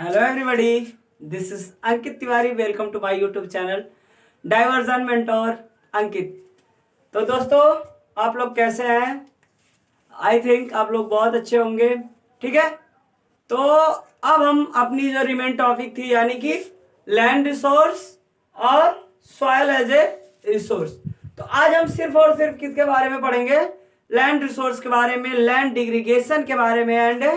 Hello everybody, this is Ankit Tiwari. Welcome to my YouTube channel diversion mentor Ankit. तो दोस्तों, आप लोग कैसे हैं? आई थिंक आप लोग बहुत अच्छे होंगे। ठीक है, तो अब हम अपनी जो रिमेन टॉपिक थी यानी कि लैंड रिसोर्स और सॉयल एज ए रिसोर्स, तो आज हम सिर्फ और सिर्फ किसके बारे में पढ़ेंगे? लैंड रिसोर्स के बारे में, लैंड डिग्रीगेशन के बारे में एंड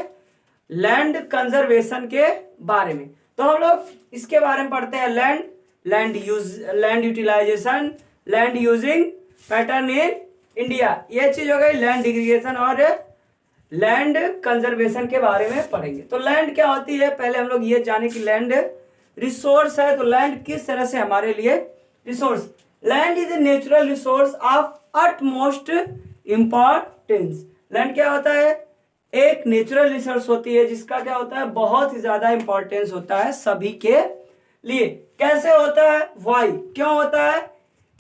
लैंड कंजर्वेशन के बारे में। तो हम लोग इसके बारे में पढ़ते हैं land utilization, land using pattern in India. ये चीज हो गई लैंड डिग्रीगेशन, और लैंड कंजर्वेशन के बारे में पढ़ेंगे। तो लैंड क्या होती है, पहले हम लोग ये जाने कि लैंड रिसोर्स है। तो लैंड किस तरह से हमारे लिए resource? Land is a natural resource of utmost importance. Land क्या होता है? एक नेचुरल रिसोर्स होती है जिसका क्या होता है, बहुत ही ज्यादा इंपॉर्टेंस होता है सभी के लिए। कैसे होता है, वाई, क्यों होता है?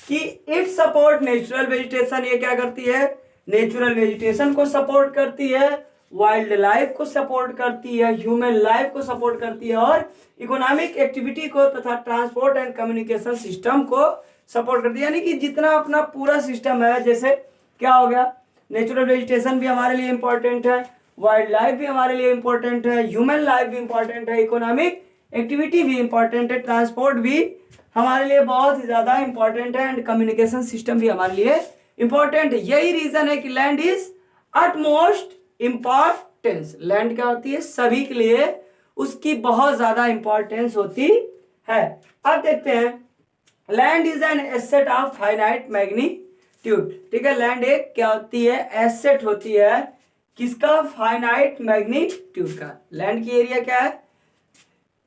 कि इट सपोर्ट नेचुरल वेजिटेशन। ये क्या करती है? नेचुरल वेजिटेशन को सपोर्ट करती है, वाइल्ड लाइफ को सपोर्ट करती है, ह्यूमन लाइफ को सपोर्ट करती है, और इकोनॉमिक एक्टिविटी को तथा ट्रांसपोर्ट एंड कम्युनिकेशन सिस्टम को सपोर्ट करती है। यानी कि जितना अपना पूरा सिस्टम है, जैसे क्या हो गया, नेचुरल वेजिटेशन भी हमारे लिए इंपॉर्टेंट है, वाइल्ड लाइफ भी हमारे लिए इंपॉर्टेंट है, ह्यूमन लाइफ भी इंपॉर्टेंट है, इकोनॉमिक एक्टिविटी भी इंपॉर्टेंट है, ट्रांसपोर्ट भी हमारे लिए बहुत ही ज्यादा इंपॉर्टेंट है, एंड कम्युनिकेशन सिस्टम भी हमारे लिए इंपॉर्टेंट है। यही रीजन है कि land is utmost importance. Land क्या होती है? सभी के लिए उसकी बहुत ज्यादा इंपॉर्टेंस होती है। अब देखते हैं, land is an asset of finite magnitude. ठीक है, लैंड एक क्या होती है? एसेट होती है। किसका? फाइनाइट मैग्नीट्यूड का। लैंड की एरिया क्या है?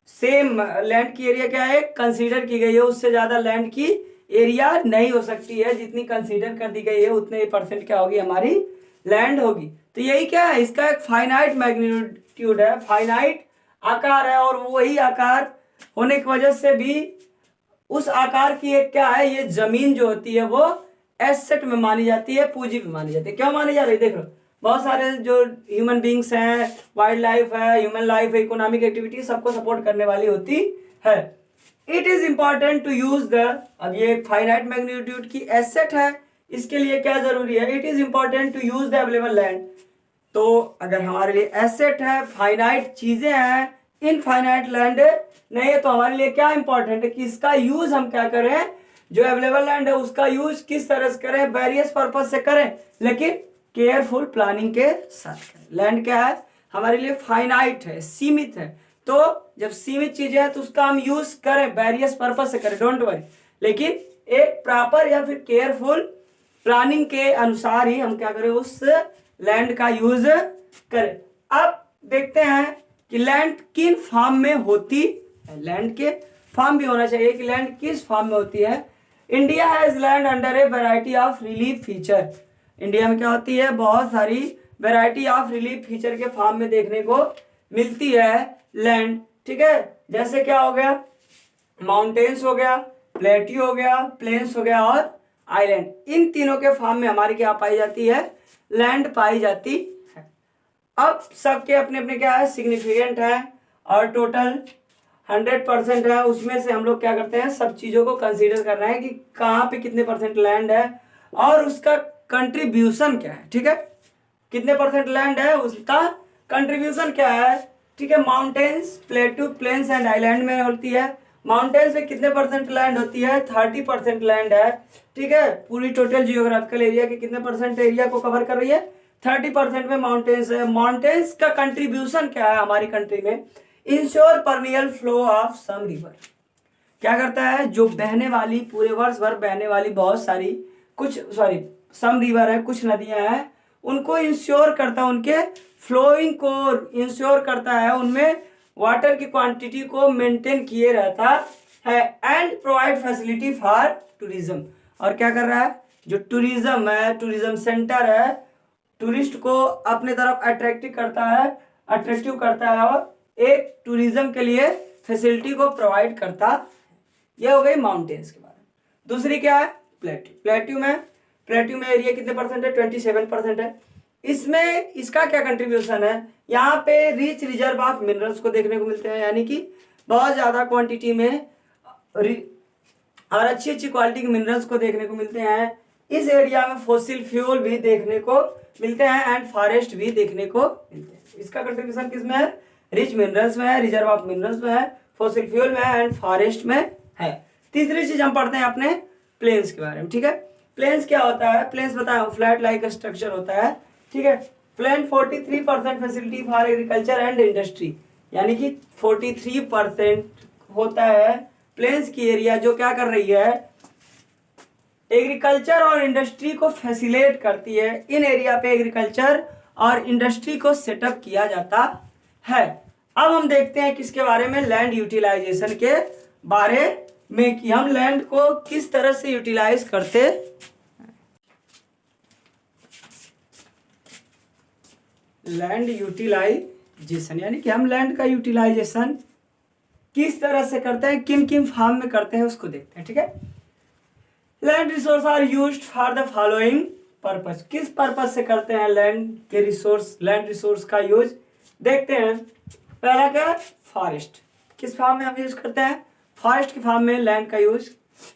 सेम लैंड की एरिया क्या है? कंसीडर की गई है, उससे ज्यादा लैंड की एरिया नहीं हो सकती है। जितनी कंसीडर कर दी गई है उतने परसेंट क्या होगी, हमारी लैंड होगी। तो यही क्या है, इसका एक फाइनाइट मैग्नीट्यूड है, फाइनाइट आकार है, और वही आकार होने की वजह से भी उस आकार की एक क्या है, ये जमीन जो होती है वो एसेट में मानी जाती है, पूंजी में मानी जाती है। क्यों मानी जा रही है? देख लो, बहुत सारे जो ह्यूमन बींग्स हैं, वाइल्ड लाइफ है, ह्यूमन लाइफ है, इकोनॉमिक एक्टिविटी, सबको सपोर्ट करने वाली होती है। It is important to use the, अब ये फाइनाइट मैग्नीट्यूड की एसेट है, इसके लिए क्या जरूरी है? It is important to use the available land. तो अगर हमारे लिए एसेट है, फाइनाइट चीजें हैं, इनफाइनाइट लैंड नहीं है, तो हमारे लिए क्या इंपॉर्टेंट है कि इसका यूज हम क्या करें, जो अवेलेबल लैंड है उसका यूज किस तरह से करें, वेरियस पर्पज से करें, लेकिन केयरफुल प्लानिंग के साथ करें। लैंड क्या है? हमारे लिए फाइनाइट है, सीमित है। तो जब सीमित चीजें है तो उसका हम यूज करें, वेरियस पर्पज से करें, डोंट वरी, लेकिन एक प्रॉपर या फिर केयरफुल प्लानिंग के अनुसार ही हम क्या करें, उस लैंड का यूज करें। अब देखते हैं कि लैंड किन फॉर्म में होती है। लैंड के फॉर्म भी होना चाहिए कि लैंड किस फॉर्म में होती है। India has land under A variety of relief feature. India में क्या होती है? बहुत सारी वैरायटी ऑफ रिलीफ फीचर के फॉर्म में देखने को मिलती है लैंड। ठीक है, जैसे क्या हो गया, माउंटेन्स हो गया, प्लेट्यू हो गया, प्लेन्स हो गया, और आइलैंड। इन तीनों के फॉर्म में हमारी क्या पाई जाती है? लैंड पाई जाती है। अब सबके अपने अपने क्या है, सिग्निफिकेंट है, और टोटल 100% है। उसमें से हम लोग क्या करते हैं, सब चीजों को कंसीडर कर रहे हैं कि कहाँ पे कितने परसेंट लैंड है और उसका कंट्रीब्यूशन क्या है। ठीक है, कितने परसेंट लैंड है, उसका कंट्रीब्यूशन क्या है। ठीक है, mountains, plateau, plains and island में होती है। माउंटेन्स में कितने परसेंट लैंड होती है? 30% लैंड है। ठीक है, पूरी टोटल जियोग्राफिकल एरिया के कितने परसेंट एरिया को कवर कर रही है? 30% में माउंटेन्स है। माउंटेन्स का कंट्रीब्यूशन क्या है हमारी कंट्री में? Ensure perennial flow of some river. क्या करता है? जो बहने वाली, पूरे वर्ष भर बहने वाली बहुत सारी, सम रिवर है, कुछ नदियां हैं, उनको इंश्योर करता है, उनके फ्लोइंग को इंश्योर करता है, उनमें वाटर की क्वांटिटी को मेंटेन किए रहता है, and provide facility for tourism. और क्या कर रहा है? जो टूरिज्म है, टूरिज्म सेंटर है, टूरिस्ट को अपने तरफ अट्रैक्टिव करता है, और एक टूरिज्म के लिए फैसिलिटी को प्रोवाइड करता। यह हो गई माउंटेन्स के बारे में। दूसरी क्या है? प्लेट्यू। प्लेट्यू में एरिया कितने परसेंट है? 27% है। इसमें इसका क्या कंट्रीब्यूशन है, यहाँ पे रिच रिजर्व ऑफ मिनरल्स को देखने को मिलते हैं, यानी कि बहुत ज़्यादा क्वांटिटी में और अच्छी अच्छी क्वालिटी के मिनरल्स को देखने को मिलते हैं। इस एरिया में फॉसिल फ्यूल भी देखने को मिलते हैं एंड फॉरेस्ट भी देखने को मिलते हैं। इसका कंट्रीब्यूशन किस में है, रिच मिनरल्स में है, रिजर्व ऑफ मिनरल्स में है, फॉसिल फ्यूल में है एंड फॉरेस्ट में है। तीसरी चीज हम पढ़ते हैं अपने प्लेन्स के बारे में। ठीक है, प्लेन्स क्या होता है, प्लेन्स बताया फ्लैट लाइक स्ट्रक्चर होता है। ठीक है, plain 43% facility for agriculture and industry, यानी कि 43% होता है प्लेन्स की एरिया जो क्या कर रही है, एग्रीकल्चर और इंडस्ट्री को फैसिलिटेट करती है। इन एरिया पे एग्रीकल्चर और इंडस्ट्री को सेटअप किया जाता है। अब हम देखते हैं किसके बारे में, लैंड यूटिलाइजेशन के बारे में, कि हम लैंड को किस तरह से यूटिलाइज करते हैं। लैंड यूटिलाइजेशन यानी कि हम लैंड का यूटिलाइजेशन किस तरह से करते हैं, किन किन फॉर्म में करते हैं उसको देखते हैं। ठीक है, land resource are used for the following purpose, किस पर्पस से करते हैं लैंड के रिसोर्स, लैंड रिसोर्स का यूज देखते हैं। पहला क्या, फॉरेस्ट, किस फॉर्म में हम यूज करते हैं, फॉरेस्ट के फॉर्म में लैंड का यूज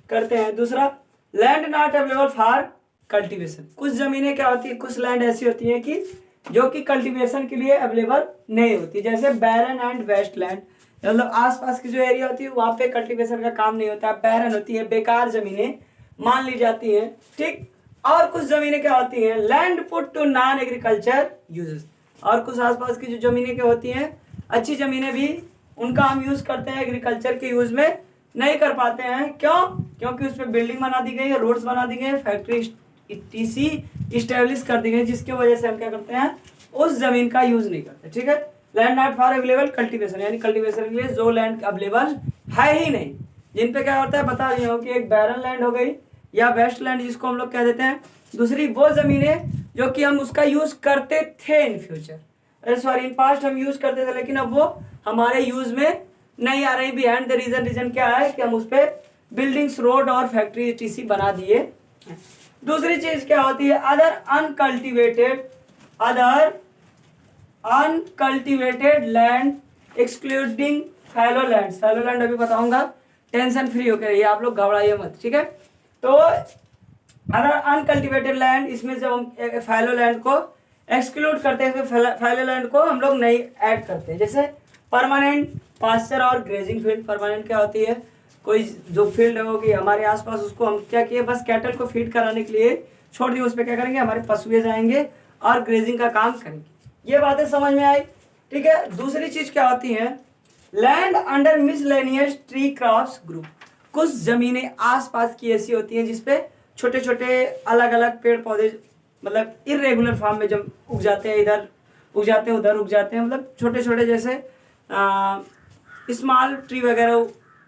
करते हैं। दूसरा, land not available for cultivation, कुछ जमीनें क्या होती है, कुछ लैंड ऐसी होती है कि जो कि कल्टीवेशन के लिए अवेलेबल नहीं होती, जैसे बैरन एंड वेस्ट लैंड, मतलब आसपास की जो एरिया होती है वहां पे कल्टीवेशन का काम नहीं होता, बैरन होती है, बेकार जमीनें मान ली जाती हैं। ठीक, और कुछ जमीनें क्या होती हैं, land put to non agriculture uses, और कुछ आसपास की जो जमीनें क्या होती हैं, अच्छी जमीनें भी, उनका हम यूज करते हैं, एग्रीकल्चर के यूज में नहीं कर पाते हैं। क्यों, क्योंकि उस पर बिल्डिंग बना दी गई है, रोड्स बना दी गई है, फैक्ट्री टीसी इस्टेब्लिश कर दी गई, जिसकी वजह से हम क्या करते हैं, उस जमीन का यूज नहीं करते। ठीक है, land not for available cultivation, यानी कल्टीवेशन के लिए जो लैंड अवेलेबल है ही नहीं, जिन पे क्या होता है बता रही हूँ कि एक बैरन लैंड हो गई या वेस्ट लैंड जिसको हम लोग कह देते हैं। दूसरी वो जमीनें जो कि हम उसका यूज करते थे in future, sorry in past हम यूज करते थे, लेकिन अब वो हमारे यूज में नहीं आ रही। बिहाइंड द रीजन क्या है कि हम उस पर बिल्डिंग्स, रोड और फैक्ट्री टीसी बना दिए। दूसरी चीज क्या होती है, other uncultivated land excluding fallow land, fallow land अभी बताऊंगा, टेंशन फ्री होकर ये आप लोग घबराइए मत। ठीक है, तो अगर अनकल्टिवेटेड लैंड, इसमें जब हम फैलो लैंड को एक्सक्लूड करते हैं, इसमें फैलो लैंड को हम लोग नहीं ऐड करते, जैसे परमानेंट पास्चर और ग्रेजिंग फील्ड। परमानेंट क्या होती है, कोई जो फील्ड होगी हमारे आसपास, उसको हम क्या किए, बस कैटल को फीड कराने के लिए छोड़ दिए, उस पर क्या करेंगे, हमारे पशुए जाएंगे और ग्रेजिंग का काम करेंगे। ये बातें समझ में आई। ठीक है, दूसरी चीज क्या होती है, land under miscellaneous tree crops group, कुछ जमीनें आसपास की ऐसी होती हैं जिसपे छोटे छोटे अलग अलग पेड़ पौधे, मतलब इरेगुलर फॉर्म में जब उग जाते हैं, इधर उग जाते हैं उधर उग जाते हैं, मतलब छोटे छोटे जैसे स्मॉल ट्री वगैरह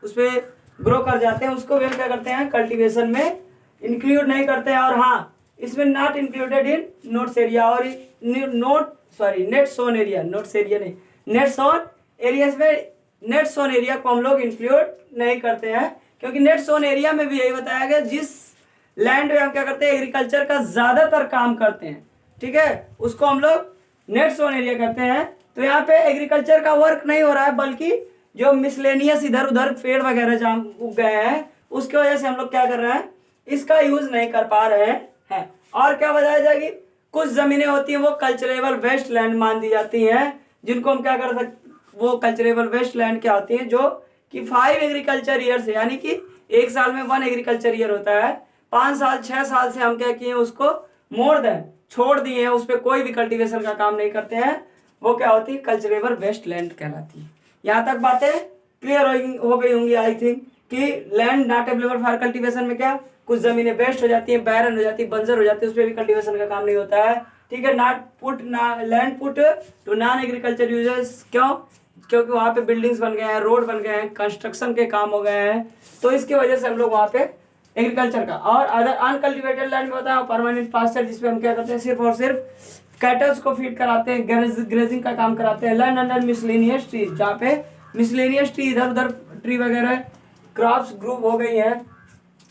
उस पर ग्रो कर जाते हैं, उसको भी हम क्या करते हैं, कल्टीवेशन में इंक्लूड नहीं करते हैं। और हाँ, इसमें not included in notes area और net sown area, notes area नहीं, नेट सोन एरियाज में नेट सोन एरिया को हम लोग इंक्लूड नहीं करते हैं, क्योंकि नेट सोन एरिया में भी यही बताया गया, जिस लैंड में हम क्या करते हैं, एग्रीकल्चर का ज्यादातर काम करते हैं, ठीक है, उसको हम लोग नेट सोन एरिया करते हैं। तो यहाँ पे एग्रीकल्चर का वर्क नहीं हो रहा है, बल्कि जो मिसलेनियस इधर उधर पेड़ वगैरह जहाँ उग गए हैं, उसकी वजह से हम लोग क्या कर रहे हैं, इसका यूज नहीं कर पा रहे हैं। और क्या बताया जाएगी, कुछ जमीनें होती हैं वो कल्चरेबल वेस्ट लैंड मान दी जाती हैं, जिनको हम क्या कर सकते, वो कल्चरेबल वेस्ट लैंड क्या होती हैं, जो कि 5 एग्रीकल्चर ईयर से, यानी कि एक साल में 1 एग्रीकल्चर ईयर होता है, 5 साल 6 साल से हम क्या किए, उसको मोर देन छोड़ दिए हैं, उस पर कोई भी कल्टीवेशन का काम नहीं करते हैं, वो क्या होती है, कल्चरेबल वेस्ट लैंड कहलाती है। यहाँ तक बातें क्लियर हो गई होंगी आई थिंक, कि land not available for cultivation में क्या, कुछ जमीनें वेस्ट हो जाती हैं, बैरन हो जाती है, बंजर हो जाती है, उस पर भी कल्टीवेशन का काम नहीं होता है। ठीक है, land put to non agriculture users, क्यों, क्योंकि वहाँ पे बिल्डिंग्स बन गए हैं, रोड बन गए हैं, कंस्ट्रक्शन के काम हो गए हैं, तो इसकी वजह से हम लोग वहाँ पे एग्रीकल्चर का। और अदर अनकल्टिवेटेड लैंड में होता है परमानेंट पास्चर, जिसपे हम क्या करते हैं, सिर्फ और सिर्फ कैटल्स को फीड कराते हैं, ग्रेजिंग का काम कराते हैं। लैंड अंडर मिसलेनियस ट्री, जहाँ पे मिसलेनियस ट्री, इधर उधर ट्री वगैरह क्रॉप्स ग्रुप हो गई हैं,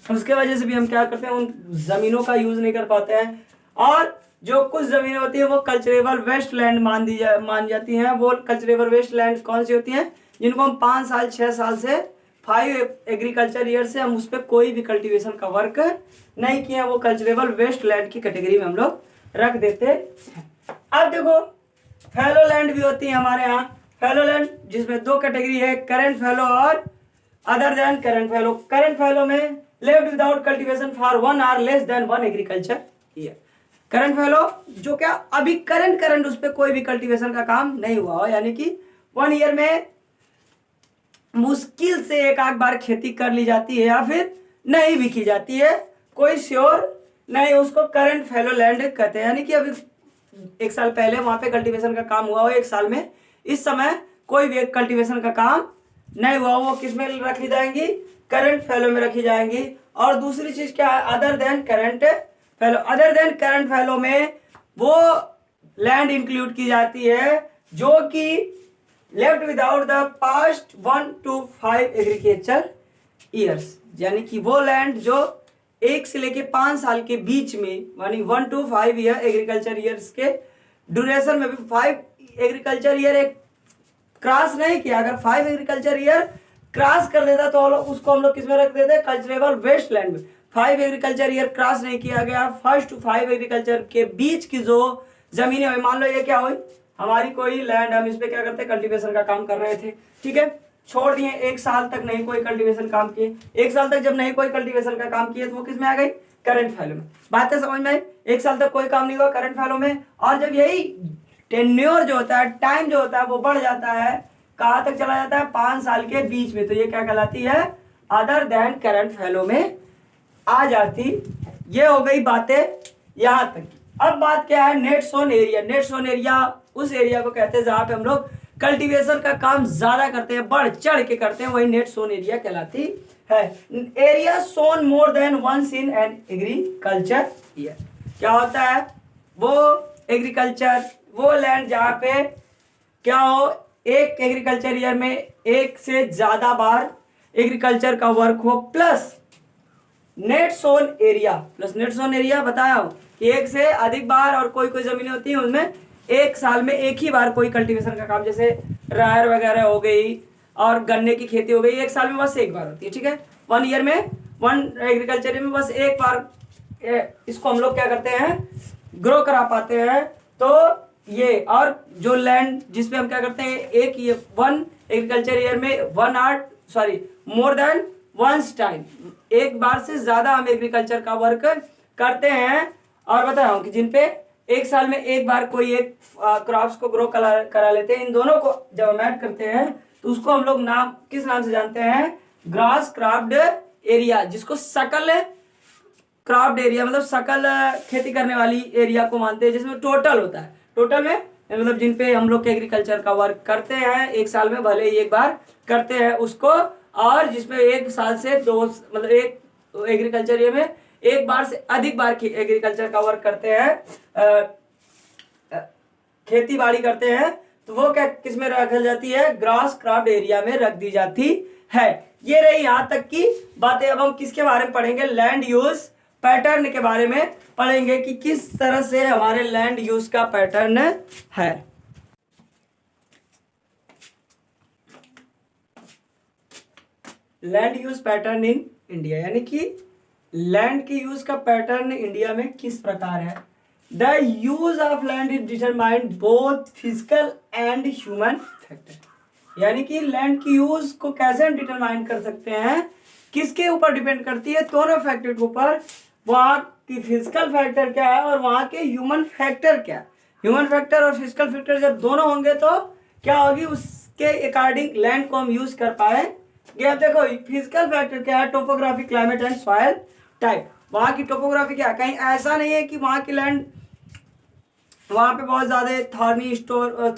उसके वजह से भी हम क्या करते हैं, उन जमीनों का यूज नहीं कर पाते हैं। और जो कुछ जमीनें होती है वो कल्चरेबल वेस्ट लैंड मान जाती हैं। वो कल्चरेबल वेस्ट लैंड कौन सी होती हैं? जिनको हम 5 साल 6 साल से 5 एग्रीकल्चर ईयर से हम उस पर कोई भी कल्टीवेशन का वर्क नहीं किया, वो कल्चरेबल वेस्ट लैंड की कैटेगरी में हम लोग रख देते हैं। अब देखो फैलो लैंड भी होती है हमारे यहाँ। फैलो लैंड जिसमें 2 कैटेगरी है, करंट फैलो और other than current fallow. Current fallow में left without cultivation for 1 hour less than 1 agriculture year. Current fallow जो क्या अभी करंट उस पर कोई भी कल्टीवेशन का काम नहीं हुआ हो, यानी कि 1 ईयर में मुश्किल से एक आध बार खेती कर ली जाती है या फिर नहीं भी की जाती है, कोई श्योर नहीं, उसको करंट फैलो लैंड कहते हैं। यानी कि अभी 1 साल पहले वहां पे कल्टीवेशन का काम हुआ हो 1 साल में, इस समय कोई भी कल्टीवेशन का काम नहीं हुआ, वो किस में रखी जाएंगी? करंट फैलो में रखी जाएंगी। और दूसरी चीज क्या है? अदर देन करंट फैलो। अदर देन करंट फैलो में वो लैंड इंक्लूड की जाती है जो कि left without the past 1 to 5 agriculture years, यानी कि वो लैंड जो 1 से लेके 5 साल के बीच में, यानी 1 to 5 ईयर एग्रीकल्चर ईयर्स के ड्यूरेशन में भी 5 एग्रीकल्चर ईयर एक क्रॉस नहीं किया। अगर 5 एग्रीकल्चर ईयर क्रॉस कर देता तो उसको हम लोग किस में रख देते? कल्चरेबल वेस्ट लैंड में। 5 एग्रीकल्चर ईयर क्रॉस नहीं किया गया, 1 to 5 एग्रीकल्चर के बीच की जो जमीनें हुई, मान लो ये क्या हुई हमारी कोई लैंड, हम इस पे क्या करते? कल्टीवेशन का काम कर रहे थे, ठीक है, छोड़ दिए, 1 साल तक नहीं कोई कल्टीवेशन काम किए। 1 साल तक जब नहीं कोई कल्टीवेशन का काम किए तो वो किस में आ गई? करंट फैलो में। बातें समझ में आई? 1 साल तक कोई काम नहीं हुआ, करंट फैलो में। और जब यही टेन्योर जो होता है, टाइम जो होता है, वो बढ़ जाता है, कहाँ तक चला जाता है? 5 साल के बीच में, तो ये क्या कहलाती है? अदर देन करंट फैलो में आ जाती। ये हो गई बातें यहां तक की। अब बात क्या है? Net sown area. Net sown area उस एरिया को कहते हैं जहां पे हम लोग कल्टीवेशन का काम ज्यादा करते हैं, बढ़ चढ़ के करते हैं, वही नेट सोन एरिया कहलाती है। Area sown more than once in an agriculture year. क्या होता है? वो एग्रीकल्चर, वो लैंड जहां पे क्या हो, एक एग्रीकल्चर ईयर में 1 से ज्यादा बार एग्रीकल्चर का वर्क हो, plus net sown area. Plus net sown area बताया हो कि 1 से अधिक बार, और कोई कोई जमीनें होती हैं उनमें 1 साल में 1 ही बार कोई कल्टीवेशन का काम, जैसे रायर वगैरह हो गई और गन्ने की खेती हो गई, 1 साल में बस 1 बार होती है, ठीक है। 1 ईयर में 1 एग्रीकल्चर में बस 1 बार इसको हम लोग क्या करते हैं? ग्रो करा पाते हैं। तो ये, और जो लैंड जिसपे हम क्या करते हैं? 1 एग्रीकल्चर ईयर में मोर देन वंस टाइम, 1 बार से ज्यादा हम एग्रीकल्चर का वर्क करते हैं। और बता रहा हूं कि जिनपे 1 साल में 1 बार कोई एक क्रॉप्स को ग्रो करा लेते हैं, इन दोनों को जब हम ऐड करते हैं तो उसको हम लोग नाम किस नाम से जानते हैं? ग्रास क्रॉप्ड एरिया, जिसको सकल क्रॉप्ड एरिया, मतलब सकल खेती करने वाली एरिया को मानते हैं, जिसमें टोटल होता है। टोटल में मतलब जिनपे हम लोग एग्रीकल्चर का वर्क करते हैं 1 साल में, भले ही 1 बार करते हैं उसको, और जिसमें 1 साल से 2 मतलब 1 एग्रीकल्चर ईयर में 1 बार से अधिक बार की एग्रीकल्चर का वर्क करते हैं, खेती बाड़ी करते हैं, तो वो क्या किस में रखी जाती है? ग्रास क्रॉप्ड एरिया में रख दी जाती है। ये रही यहाँ तक की बातें। अब हम किसके बारे में पढ़ेंगे? लैंड यूज पैटर्न के बारे में पढ़ेंगे कि किस तरह से हमारे लैंड यूज का पैटर्न है। Land use pattern in India, यानी कि लैंड की यूज का पैटर्न इंडिया में किस प्रकार है? The use of land is determined both physical and human factor. यानी कि लैंड की यूज को कैसे हम डिटरमाइन कर सकते हैं? किसके ऊपर डिपेंड करती है? दोनों फैक्टर के ऊपर। वहाँ की फिजिकल फैक्टर क्या है और वहाँ के ह्यूमन फैक्टर क्या है। ह्यूमन फैक्टर और फिजिकल फैक्टर जब दोनों होंगे तो क्या होगी? उसके अकॉर्डिंग लैंड को हम यूज कर पाएंगे। अब देखो फिजिकल फैक्टर क्या है? Topography, climate and soil type. वहाँ की टोपोग्राफी क्या है? कहीं ऐसा नहीं है कि वहाँ की लैंड, वहाँ पे बहुत ज्यादा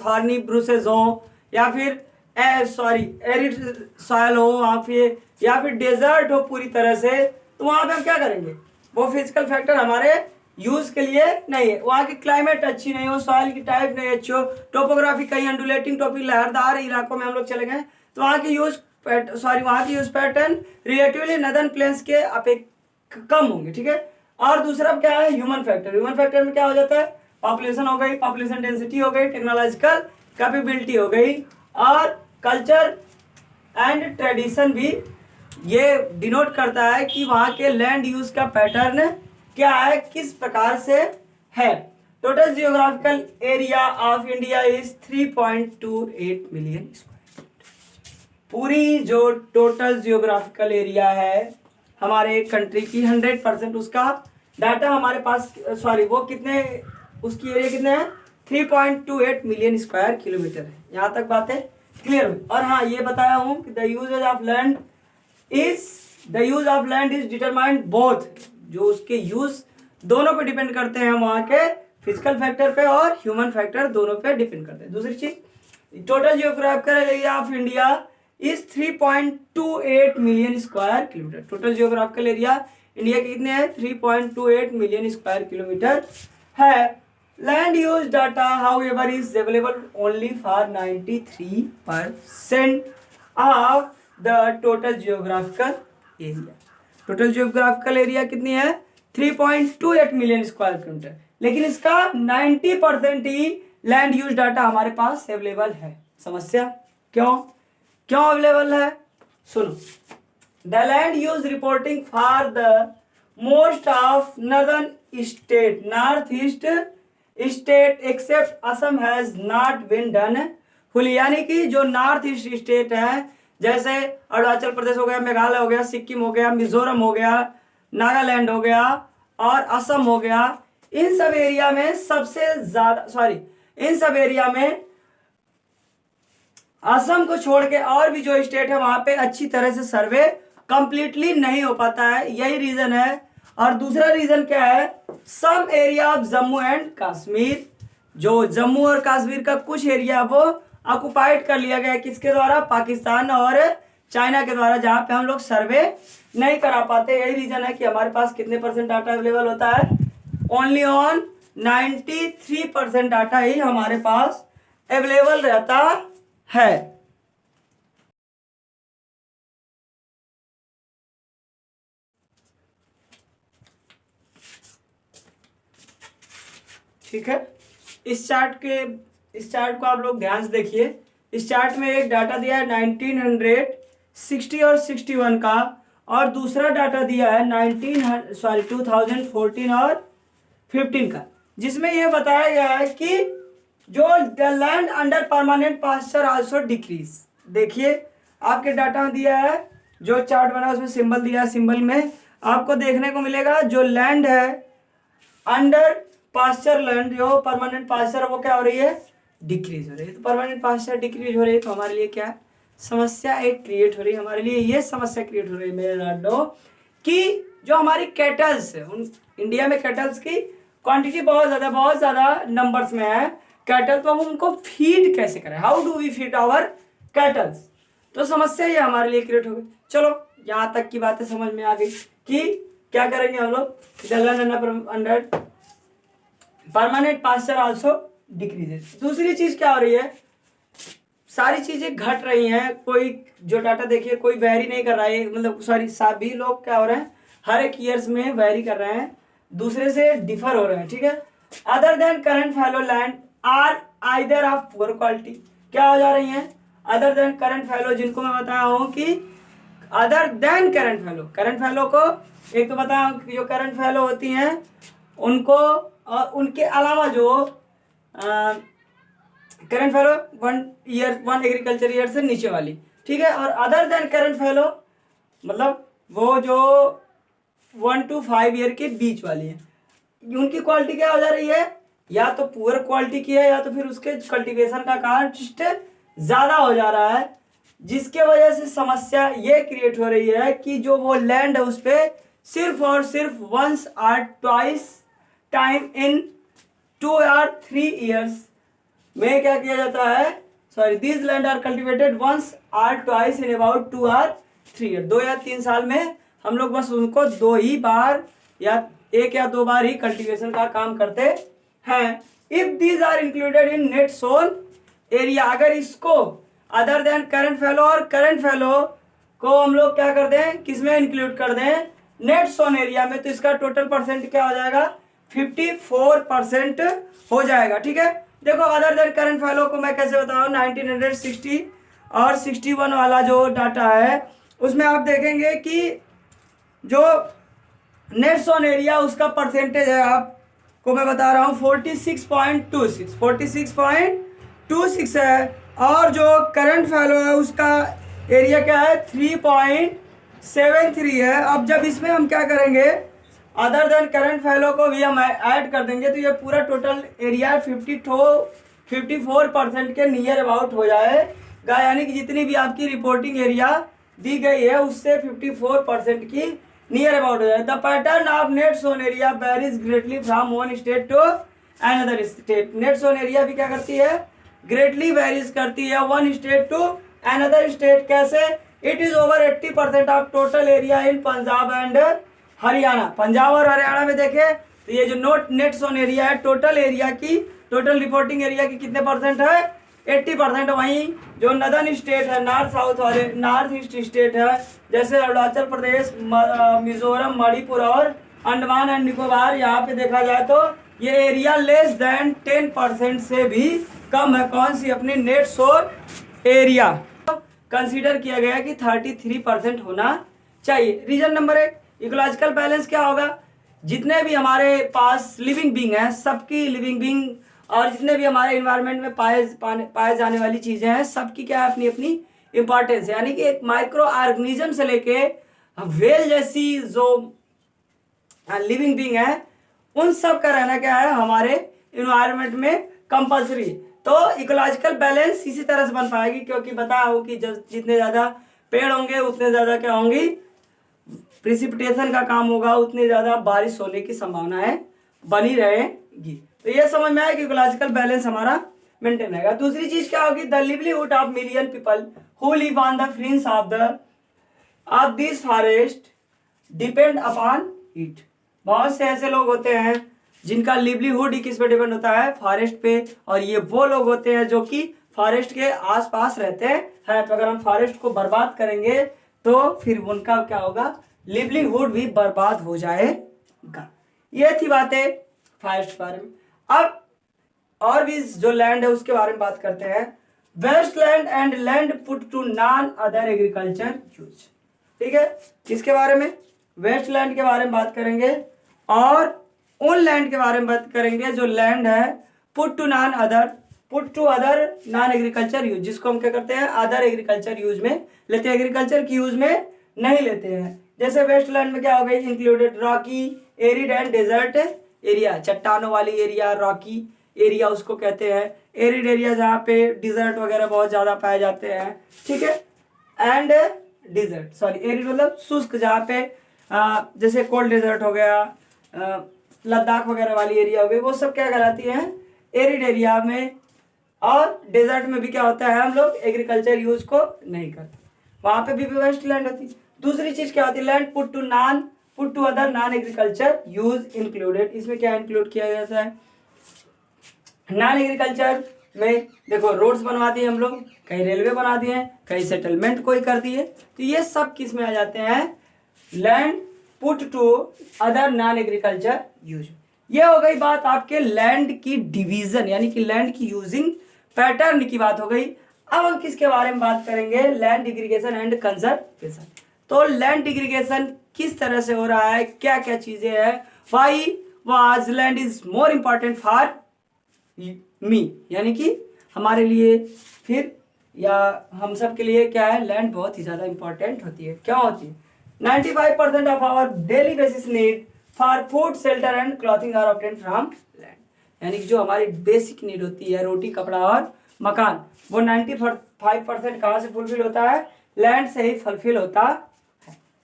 थॉर्नी ब्रूसेस हो, या फिर एरिड सॉइल हो वहाँ पे, या फिर डेजर्ट हो पूरी तरह से, तो वहाँ पे हम क्या करेंगे? वो फिजिकल फैक्टर हमारे यूज के लिए नहीं है। वहाँ की क्लाइमेट अच्छी नहीं हो, सॉइल की टाइप नहीं अच्छी हो, टोपोग्राफी कहीं अंडुलेटिंग टॉपिक लहरदार इलाकों में हम लोग चले गए, तो वहाँ की use pattern relatively northern plains के कम होंगे, ठीक है। और दूसरा क्या है, ह्यूमन फैक्टर। ह्यूमन फैक्टर में क्या हो जाता है, पॉपुलेशन हो गई, पॉपुलेशन डेंसिटी हो गई, टेक्नोलॉजिकल कैपेबिलिटी हो गई, और कल्चर एंड ट्रेडिशन भी ये डिनोट करता है कि वहाँ के लैंड यूज का पैटर्न क्या है, किस प्रकार से है। Total geographical area of India is 3.28 million square. पूरी जो टोटल जियोग्राफिकल एरिया है हमारे कंट्री की 100% उसका डाटा हमारे पास, सॉरी वो कितने, उसकी एरिया कितने है, 3.28 मिलियन स्क्वायर किलोमीटर है। यहाँ तक बातें क्लियर हुई। और हाँ, ये बताया हूँ कि the usages of land is determined both, जो उसके यूज दोनों पे डिपेंड करते हैं, वहाँ के फिजिकल फैक्टर पे और ह्यूमन फैक्टर दोनों पे डिपेंड करते हैं। दूसरी चीज, total geographical area of India is 3.28 million square kilometre. Total geographical area India के कितने हैं, 3.28 मिलियन स्क्वायर किलोमीटर है। Land use data however is available only for 93% of the total geographical area. Total geographical area कितनी है, 3.28 million square kilometre, लेकिन इसका 90% ही land use data हमारे पास available है। समस्या क्यों अवेलेबल है, सुनो। The land use reporting for the most of northern state, north east state except Assam has not been done fully. यानी कि जो नॉर्थ ईस्ट स्टेट है, जैसे अरुणाचल प्रदेश हो गया, मेघालय हो गया, सिक्किम हो गया, मिजोरम हो गया, नागालैंड हो गया और असम हो गया, इन सब एरिया में सबसे ज्यादा, इन सब एरिया में असम को छोड़ के और भी जो स्टेट है वहां पे अच्छी तरह से सर्वे कंप्लीटली नहीं हो पाता है, यही रीजन है। और दूसरा रीजन क्या है, some area of Jammu and Kashmir, जो जम्मू और कश्मीर का कुछ एरिया वो ऑक्युपाइड कर लिया गया, किसके द्वारा, पाकिस्तान और चाइना के द्वारा, जहां पे हम लोग सर्वे नहीं करा पाते। यही रीजन है कि हमारे पास कितने परसेंट डाटा अवेलेबल होता है, ओनली ऑन 93% डाटा ही हमारे पास अवेलेबल रहता है। ठीक है, इस चार्ट को आप लोग ध्यान से देखिए। इस चार्ट में एक डाटा दिया है 1960 और 61 का, और दूसरा डाटा दिया है 2014 और 15 का, जिसमें यह बताया गया है कि जो the land under permanent pasture also decrease. देखिए आपके डाटा में दिया है, जो चार्ट बना उसमें सिंबल दिया है, सिंबल में आपको देखने को मिलेगा जो लैंड है अंडर पास्चर लैंड, जो परमानेंट पास्चर, वो क्या हो रही है, डिक्रीज हो रही है। तो परमानेंट पास्चर डिक्रीज हो रही है, तो हमारे लिए क्या है, समस्या एक क्रिएट हो रही है। हमारे लिए ये समस्या क्रिएट हो रही है मेरे लाडो, कि जो हमारी कैटल्स है, उन इंडिया में कैटल्स की क्वांटिटी बहुत ज़्यादा नंबर्स में है कैटल, तो हम उनको फीड कैसे करें, how do we feed our cattles, तो समस्या ये हमारे लिए क्रिएट हो गई। चलो यहाँ तक की बातें समझ में आ गई कि क्या करेंगे हम लोग, under permanent pasture also decreases. दूसरी चीज क्या हो रही है, सारी चीजें घट रही हैं, कोई जो डाटा देखिए कोई वेरी नहीं कर रहा है, मतलब सभी लोग क्या हो रहे हैं, हर एक ईयर्स में वेरी कर रहे हैं, दूसरे से डिफर हो रहे हैं। ठीक है, other than current fallow land are either of poor quality, क्या हो जा रही हैं, अदर देन करंट फैलो, जिनको मैं बताया हूँ कि अदर देन करंट फैलो को एक तो बताया हूँ कि जो करंट फैलो होती हैं उनको, और उनके अलावा जो करंट फैलो 1 एग्रीकल्चर ईयर से नीचे वाली, ठीक है। और अदर देन करंट फैलो मतलब वो जो 1 to 5 ईयर के बीच वाली है, उनकी क्वालिटी क्या हो जा रही है, या तो पुअर क्वालिटी की है, या तो फिर उसके कल्टीवेशन का कास्ट ज़्यादा हो जा रहा है, जिसके वजह से समस्या ये क्रिएट हो रही है कि जो वो लैंड है उस पर सिर्फ और सिर्फ वंस और twice time in 2 or 3 years में क्या किया जाता है, these land are cultivated once और twice in about 2 or 3 year, 2 या 3 साल में हम लोग बस उनको 2 ही बार या 1 या 2 बार ही कल्टीवेशन का काम करते हैं। If these are included in net sown area, अगर इसको अदर देन करंट फैलो और करंट फैलो को हम लोग क्या कर दें, किसमें इंक्लूड कर दें, नेट सोन एरिया में, तो इसका टोटल परसेंट क्या हो जाएगा, 54% हो जाएगा। ठीक है, देखो अदर देन करंट फैलो को मैं कैसे बताऊं, 1960 और 61 वाला जो डाटा है उसमें आप देखेंगे कि जो नेट सोन एरिया उसका परसेंटेज है, आपको मैं बता रहा हूँ 46.26 है, और जो करंट फैलो है उसका एरिया क्या है, 3.73 है। अब जब इसमें हम क्या करेंगे, अदर देन करंट फैलो को भी हम ऐड कर देंगे, तो ये पूरा टोटल एरिया 54% के नियर अबाउट हो जाएगा, यानी कि जितनी भी आपकी रिपोर्टिंग एरिया दी गई है उससे 54% की नियर अबाउट हो जाए। The pattern of net sown area varies greatly from one state to another state. Net sown area भी क्या करती है, ग्रेटली वेरीज करती है one state to another state. कैसे, it is over 80% of total area in Punjab and Haryana. Punjab और हरियाणा में देखें तो ये जो नेट सोन एरिया है, टोटल एरिया की, टोटल रिपोर्टिंग एरिया की कितने परसेंट है, 80%। वहीं जो नदर्न स्टेट है, नॉर्थ साउथ वाले, नॉर्थ ईस्ट स्टेट है, जैसे अरुणाचल प्रदेश, मिजोरम, मणिपुर और अंडमान एंड निकोबार, यहाँ पे देखा जाए तो ये एरिया लेस देन 10% से भी कम है। कौन सी, अपनी नेट सोन एरिया कंसीडर किया गया कि 33% होना चाहिए। रीजन नंबर 1, इकोलॉजिकल बैलेंस क्या होगा, जितने भी हमारे पास लिविंग बींग हैं, सबकी लिविंग बींग और जितने भी हमारे इन्वायरमेंट में पाए जाने वाली चीजें हैं, सबकी क्या है, अपनी अपनी इंपॉर्टेंस है। यानी कि एक माइक्रो ऑर्गेनिज्म से लेके व्हेल जैसी जो लिविंग बींग है, उन सब का रहना क्या है, हमारे इन्वायरमेंट में कंपल्सरी। तो इकोलॉजिकल बैलेंस इसी तरह से बन पाएगी, क्योंकि बताया हो कि जितने ज्यादा पेड़ होंगे उतने ज्यादा क्या होंगी, प्रिसिपिटेशन का काम होगा, उतनी ज्यादा बारिश होने की संभावनाएं बनी रहेगी। तो ये समझ में आया कि इकोलॉजिकल बैलेंस हमारा मेंटेन रहेगा। दूसरी चीज क्या होगी, the livelihood of million people who live on the fringe of this forest depend upon it. बहुत से ऐसे लोग होते हैं जिनका लिवलीहुड ही किस पे डिपेंड होता है, फॉरेस्ट पे, और ये वो लोग होते हैं जो कि फॉरेस्ट के आसपास रहते हैं। तो अगर हम फॉरेस्ट को बर्बाद करेंगे तो फिर उनका क्या होगा, लिवलीहुड भी बर्बाद हो जाएगा। ये थी बातें फॉरेस्ट के बारे में। अब और भी जो लैंड है उसके बारे में बात करते हैं। Waste land and land put to non other agriculture use. ठीक है, किसके बारे में, वेस्ट लैंड के बारे में बात करेंगे, और उन लैंड के बारे में बात करेंगे जो लैंड है put to other non agriculture use, जिसको हम क्या करते हैं, अदर एग्रीकल्चर यूज में लेते हैं, एग्रीकल्चर की यूज में नहीं लेते हैं। जैसे वेस्ट लैंड में क्या हो गई, included rocky, arid and desert area, चट्टानों वाली एरिया, रॉकी एरिया उसको कहते हैं, एरिड एरिया जहाँ पे डिजर्ट वगैरह बहुत ज्यादा पाए जाते हैं। ठीक है, एंड डिजर्ट, सॉरी एरिड मतलब शुष्क, जहाँ पे जैसे कोल्ड डेजर्ट हो गया, लद्दाख वगैरह वाली एरिया हो गई, वो सब क्या कहलाती है, एरिड एरिया में। और डेजर्ट में भी क्या होता है, हम लोग एग्रीकल्चर यूज को नहीं करते, वहां पे भी वेस्ट लैंड होती है। दूसरी चीज क्या होती है, land put to other non agriculture use included. इसमें क्या इंक्लूड किया जाता है, नॉन एग्रीकल्चर में देखो रोड्स बनवा दिए हम लोग, कहीं रेलवे बना दिए, कहीं सेटलमेंट कोई कर दिए, तो ये सब किस में आ जाते हैं, land put to other non agriculture use. ये हो गई बात आपके लैंड की डिवीजन, यानी कि लैंड की यूजिंग पैटर्न की बात हो गई। अब हम किसके बारे में बात करेंगे, लैंड डिग्रीगेशन एंड कंजर्वेशन। तो लैंड डिग्रीगेशन किस तरह से हो रहा है, क्या क्या चीजें हैं, why was land is more important for me, यानी कि हमारे लिए फिर या हम सब के लिए क्या है, लैंड बहुत ही ज्यादा इंपॉर्टेंट होती है। क्या होती है, 95% of our daily basis need for food, shelter and clothing are obtained from land. यानी कि जो हमारी बेसिक नीड होती है, रोटी, कपड़ा और मकान, वो 95% कहाँ से फुलफिल होता है, लैंड से ही फुलफिल होता है।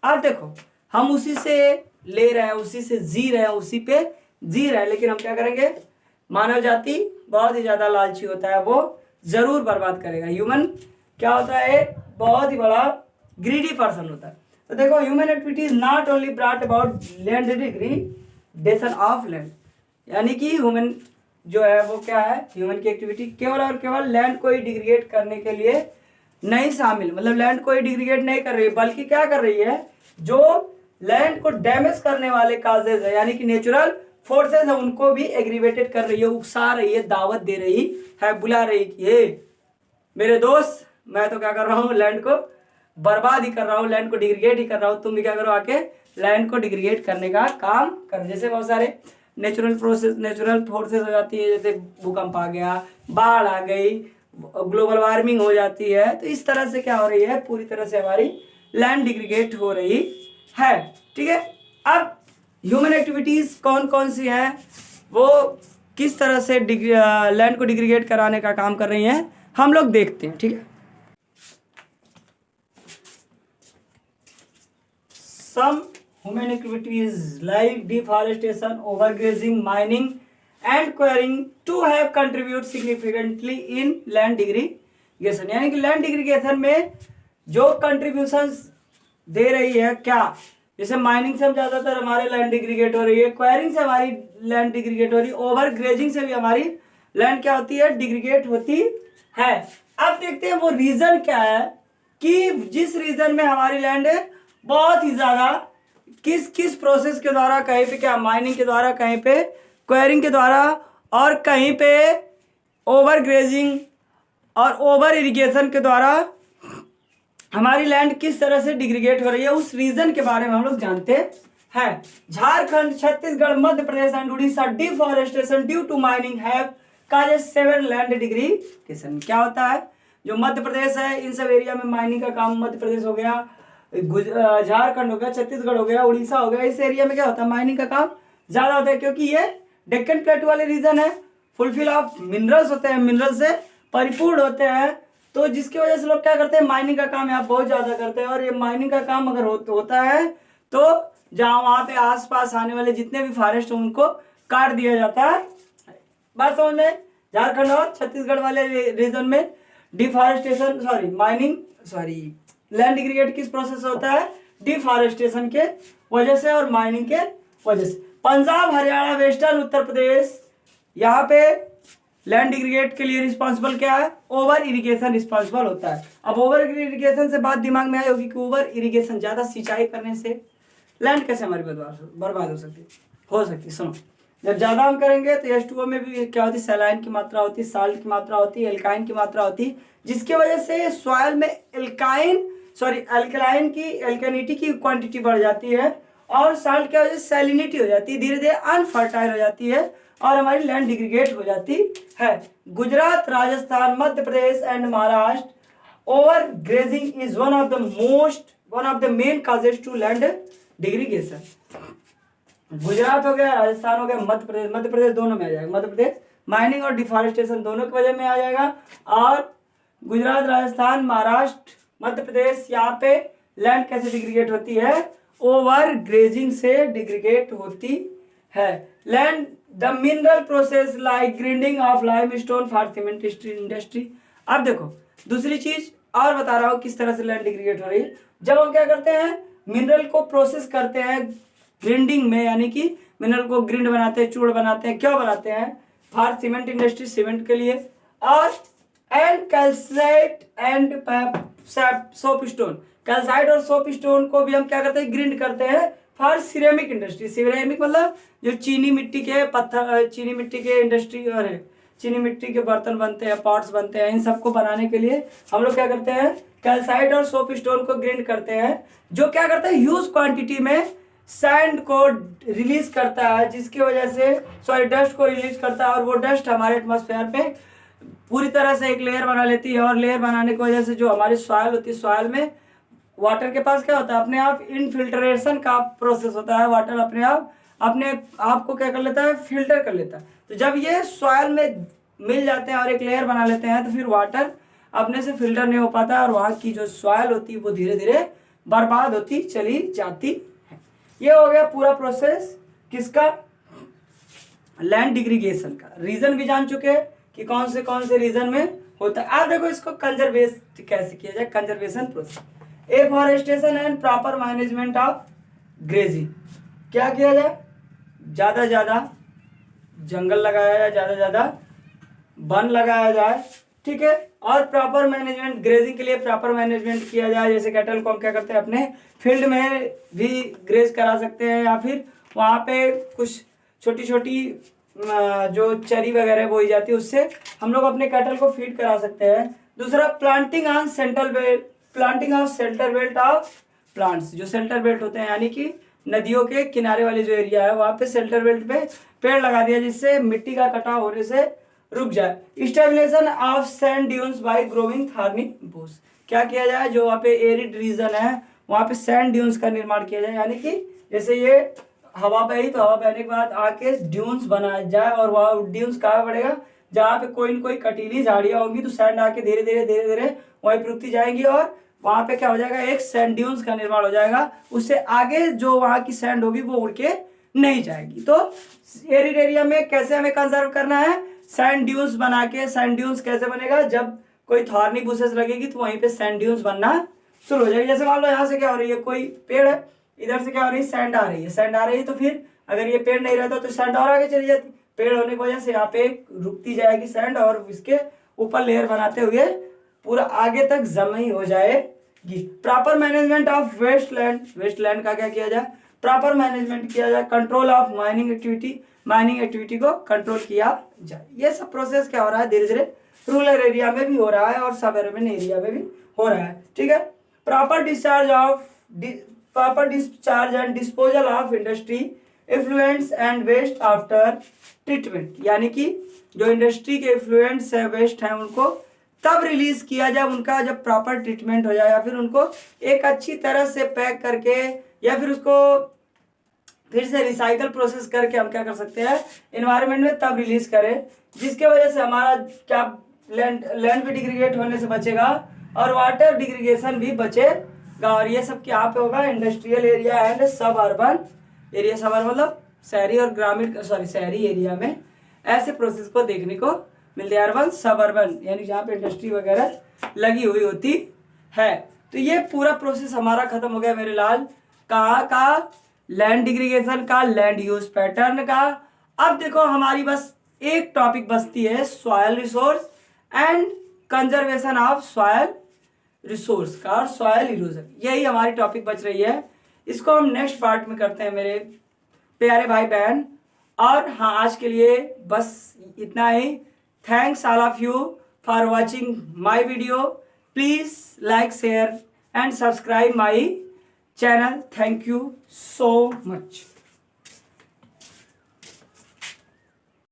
अब देखो हम उसी से ले रहे हैं, उसी से जी रहे हैं, उसी पे जी रहे हैं, लेकिन हम क्या करेंगे, मानव जाति बहुत ही ज्यादा लालची होता है, वो जरूर बर्बाद करेगा। ह्यूमन क्या होता है, बहुत ही बड़ा ग्रीडी पर्सन होता है। तो देखो human activity is not only brought about land degradation of land, यानी कि ह्यूमन जो है वो क्या है, ह्यूमन की एक्टिविटी केवल और केवल लैंड को ही डिग्रेड करने के लिए नहीं शामिल, मतलब लैंड को ही डिग्रेड नहीं कर रही है, बल्कि क्या कर रही है, जो लैंड को डैमेज करने वाले काजेज है, यानी कि नेचुरल फोर्सेस है, उनको भी एग्रीवेटेड कर रही है, उकसा रही है, दावत दे रही है, बुला रही है मेरे दोस्त, मैं तो क्या कर रहा हूँ, लैंड को बर्बाद ही कर रहा हूँ, लैंड को डिग्रेड ही कर रहा हूँ, तुम भी क्या करो, आके लैंड को डिग्रेड करने का काम कर। जैसे बहुत सारे नेचुरल फोर्सेस हो जाती है, जैसे भूकंप आ गया, बाढ़ आ गई, ग्लोबल वार्मिंग हो जाती है, तो इस तरह से क्या हो रही है, पूरी तरह से हमारी लैंड डिग्रेड हो रही है। ठीक है, अब ह्यूमन एक्टिविटीज कौन कौन सी हैं, वो किस तरह से लैंड को डिग्रेड कराने का काम कर रही हैं, हम लोग देखते हैं। ठीक है, some human activities like deforestation, overgrazing, mining and quarrying to have contribute significantly in land degradation, यानी कि लैंड डिग्रेडेशन में जो कंट्रीब्यूशंस दे रही है क्या, जैसे माइनिंग से हम ज्यादातर हमारे लैंड डिग्रेडेट हो रही है, क्वायरिंग से हमारी लैंड डिग्रेडेट हो रही है, ओवर ग्रेजिंग से भी हमारी लैंड क्या होती है, डिग्रेडेट होती है। अब देखते हैं वो रीजन क्या है कि जिस रीजन में हमारी लैंड बहुत ही ज्यादा किस किस प्रोसेस के द्वारा, कहीं पे क्या माइनिंग के द्वारा, कहीं पे क्वायरिंग के द्वारा, और कहीं पे ओवर ग्रेजिंग और ओवर इरिगेशन के द्वारा हमारी लैंड किस तरह से डिग्रेडेट हो रही है, उस रीजन के बारे में हम लोग जानते हैं। Jharkhand, Chhattisgarh, Madhya Pradesh and Orissa deforestation due to mining have causes several land degradation. क्या होता है, जो मध्य प्रदेश है, इन सब एरिया में माइनिंग का काम, मध्य प्रदेश हो गया, झारखंड हो गया, छत्तीसगढ़ हो गया, उड़ीसा हो गया, इस एरिया में क्या होता है, माइनिंग का काम ज्यादा होता है, क्योंकि ये डेक्कन प्लेटू वाले रीजन है, फुलफिल ऑफ मिनरल्स होते हैं, मिनरल से परिपूर्ण होते हैं, तो जिसकी वजह से लोग क्या करते हैं, माइनिंग का काम यहाँ बहुत ज्यादा करते हैं। और ये माइनिंग का काम अगर होता है तो जहाँ वहां पे आसपास आने वाले जितने भी फॉरेस्ट हैं उनको काट दिया जाता है। बात समझ में, झारखंड और छत्तीसगढ़ वाले रीजन में डिफॉरेस्टेशन लैंड डिग्रेडेशन किस प्रोसेस से होता है, डिफॉरेस्टेशन के वजह से और माइनिंग के वजह से। पंजाब, हरियाणा, वेस्टर्न उत्तर प्रदेश, यहाँ पे लैंड डिग्रेडेशन के लिए रिस्पॉन्सिबल क्या है, ओवर इरिगेशन रिस्पॉन्सिबल होता है। अब ओवर इरिगेशन से बात दिमाग में आई होगी कि ओवर इरिगेशन, ज्यादा सिंचाई करने से लैंड कैसे हमारी बर्बाद हो सकती है। सुनो, जब ज्यादा हम करेंगे तो H2O में भी क्या होती है, सैलाइन की मात्रा होती है, साल्ट की मात्रा होती है, एल्काइन की मात्रा होती है, जिसकी वजह से सॉइल में एल्काइनिटी की क्वांटिटी बढ़ जाती है, और साल्ट की वजह से सैलिनिटी हो जाती है, धीरे धीरे अनफर्टाइल हो जाती है, और हमारी लैंड डिग्रेडेट हो जाती है। Gujarat, Rajasthan, Madhya Pradesh and Maharashtra, over grazing is one of the main causes to land degradation. Gujarat हो गया, राजस्थान हो गया, मध्य प्रदेश दोनों में आ जाएगा, मध्य प्रदेश माइनिंग और डिफॉरेस्टेशन दोनों की वजह में आ जाएगा, और गुजरात, राजस्थान, महाराष्ट्र, मध्य प्रदेश, यहाँ पे लैंड कैसे डिग्रेडेट होती है, ओवर ग्रेजिंग से डिग्रेडेट होती है। Land the mineral process like grinding of limestone for cement industry. अब देखो दूसरी चीज और बता रहा हूं किस तरह से लैंड डिग्रेडेट हो रही है। जब हम क्या करते हैं, मिनरल को प्रोसेस करते हैं ग्राइंडिंग में, यानी कि मिनरल को ग्रिंड बनाते हैं, चूड़ बनाते हैं, क्यों बनाते हैं, फॉर सीमेंट इंडस्ट्री, सीमेंट के लिए, और and calcite and soapstone, calcite और सोपस्टोन को भी हम क्या करते हैं, ग्रिंड करते हैं फॉर सिरेमिक इंडस्ट्री। सिरेमिक मतलब जो चीनी मिट्टी के इंडस्ट्री और चीनी मिट्टी के बर्तन बनते हैं, पॉट्स बनते हैं, इन सबको बनाने के लिए हम लोग क्या करते हैं, कैल्साइट और सोपस्टोन को ग्रिंड करते हैं, जो क्या करता है, ह्यूज क्वांटिटी में सैंड को रिलीज करता है, जिसकी वजह से डस्ट को रिलीज करता है, और वो डस्ट हमारे एटमॉस्फेयर पे पूरी तरह से एक लेयर बना लेती है, और लेयर बनाने की वजह से जो हमारी सॉइल होती है, सॉइल में वाटर के पास क्या होता है, अपने आप इनफिल्ट्रेशन का प्रोसेस होता है, वाटर अपने आप को क्या कर लेता है, फिल्टर कर लेता है। तो जब ये सॉइल में मिल जाते हैं और एक लेयर बना लेते हैं, तो फिर वाटर अपने से फिल्टर नहीं हो पाता, और वहाँ की जो सॉइल होती है वो धीरे धीरे बर्बाद होती चली जाती है। ये हो गया पूरा प्रोसेस किसका, लैंड डिग्रेडेशन का। रीजन भी जान चुके हैं कि कौन से रीजन में होता है। आप देखो इसको कंजर्वेशन कैसे किया जाए, conservation process, afforestation and proper management of grazing. क्या किया जाए, ज्यादा जंगल लगाया जाए, ज्यादा वन लगाया जाए, ठीक है। और प्रॉपर मैनेजमेंट, ग्रेजिंग के लिए प्रॉपर मैनेजमेंट किया जाए, जैसे कैटल को हम क्या करते हैं अपने फील्ड में भी ग्रेज करा सकते हैं, या फिर वहाँ पे कुछ छोटी छोटी जो चरी वगैरह बोई जाती है उससे हम लोग अपने कैटल को फीड करा सकते हैं। दूसरा, planting on central belt, planting of centre belt of plants, जो सेंटर बेल्ट होते हैं यानी कि नदियों के किनारे वाले जो एरिया है वहाँ पे सेंटर बेल्ट पे पेड़ लगा दिया जिससे मिट्टी का कटाव होने से रुक जाए। Stabilization of sand dunes by growing thorny bush, क्या किया जाए, जो वहाँ पे एरिड रीजन है वहाँ पे सैंड ड्यून्स का निर्माण किया जाए, यानी कि जैसे ये हवा पे ही तो हवा बहने के बाद आके ड्यून्स बनाया जाए, और वह ड्यून्स कहाँ पड़ेगा, जहाँ पे कोई न कोई कटीली झाड़ियाँ होंगी तो सैंड आके धीरे धीरे धीरे धीरे वहीं पे रुकती जाएंगी, और वहाँ पे क्या हो जाएगा, एक सैंड ड्यून्स का निर्माण हो जाएगा। उससे आगे जो वहाँ की सैंड होगी वो उड़ के नहीं जाएगी। तो एरिड एरिया में कैसे हमें कंजर्व करना है, सैंड ड्यून्स बना के। सैंड ड्यून्स कैसे बनेगा, जब कोई थॉर्नी बुशेस लगेगी तो वहीं पे सैंड ड्यून्स बनना शुरू हो जाएगी। जैसे मान लो यहाँ से क्या हो रही है, कोई पेड़ है, इधर से क्या हो रही है, सैंड आ रही है, सैंड आ रही है, तो फिर अगर ये पेड़ नहीं रहता तो सैंड और आगे चली जाती, पेड़ होने की वजह से यहाँ पे रुकती जाएगी सैंड, और इसके ऊपर लेयर बनाते हुए पूरा आगे तक जमा ही हो जाएगी। Proper management of wasteland, wasteland का क्या किया जाए, प्रॉपर मैनेजमेंट किया जाए। Control of mining activity, mining activity को कंट्रोल किया जाए। ये सब प्रोसेस क्या हो रहा है, धीरे धीरे रूरल एरिया में भी हो रहा है और सब अर्बन एरिया में भी हो रहा है, ठीक है। Proper discharge and disposal of industry effluents and waste after treatment, यानी कि जो इंडस्ट्री के इफ्लुएंट्स है, वेस्ट है, उनको तब रिलीज किया जाए, उनका जब प्रॉपर ट्रीटमेंट हो जाए, या फिर उनको एक अच्छी तरह से पैक करके, या फिर उसको फिर से रिसाइकल प्रोसेस करके हम क्या कर सकते हैं, एनवायरनमेंट में तब रिलीज करें, जिसके वजह से हमारा क्या लैंड भी डिग्रेडेट होने से बचेगा और वाटर डिग्रेडेशन भी बचेगा। और ये सब क्या पे होगा, इंडस्ट्रियल एरिया एंड सब अर्बन एरिया, सब अर्बन मतलब शहरी और ग्रामीण, शहरी एरिया में ऐसे प्रोसेस को देखने को मिलते हैं। अर्बन सब अर्बन यानी जहाँ पे इंडस्ट्री वगैरह लगी हुई होती है। तो ये पूरा प्रोसेस हमारा खत्म हो गया मेरे लाल, कहाँ का, लैंड डिग्रेडेशन का, लैंड यूज पैटर्न का। अब देखो हमारी बस एक टॉपिक बचती है, soil resource and conservation of soil resource का, और सॉयल इरोजन, यही हमारी टॉपिक बच रही है। इसको हम नेक्स्ट पार्ट में करते हैं मेरे प्यारे भाई बहन। और हाँ, आज के लिए बस इतना ही। Thanks all of you for watching my video. Please like, share and subscribe my channel. Thank you so much.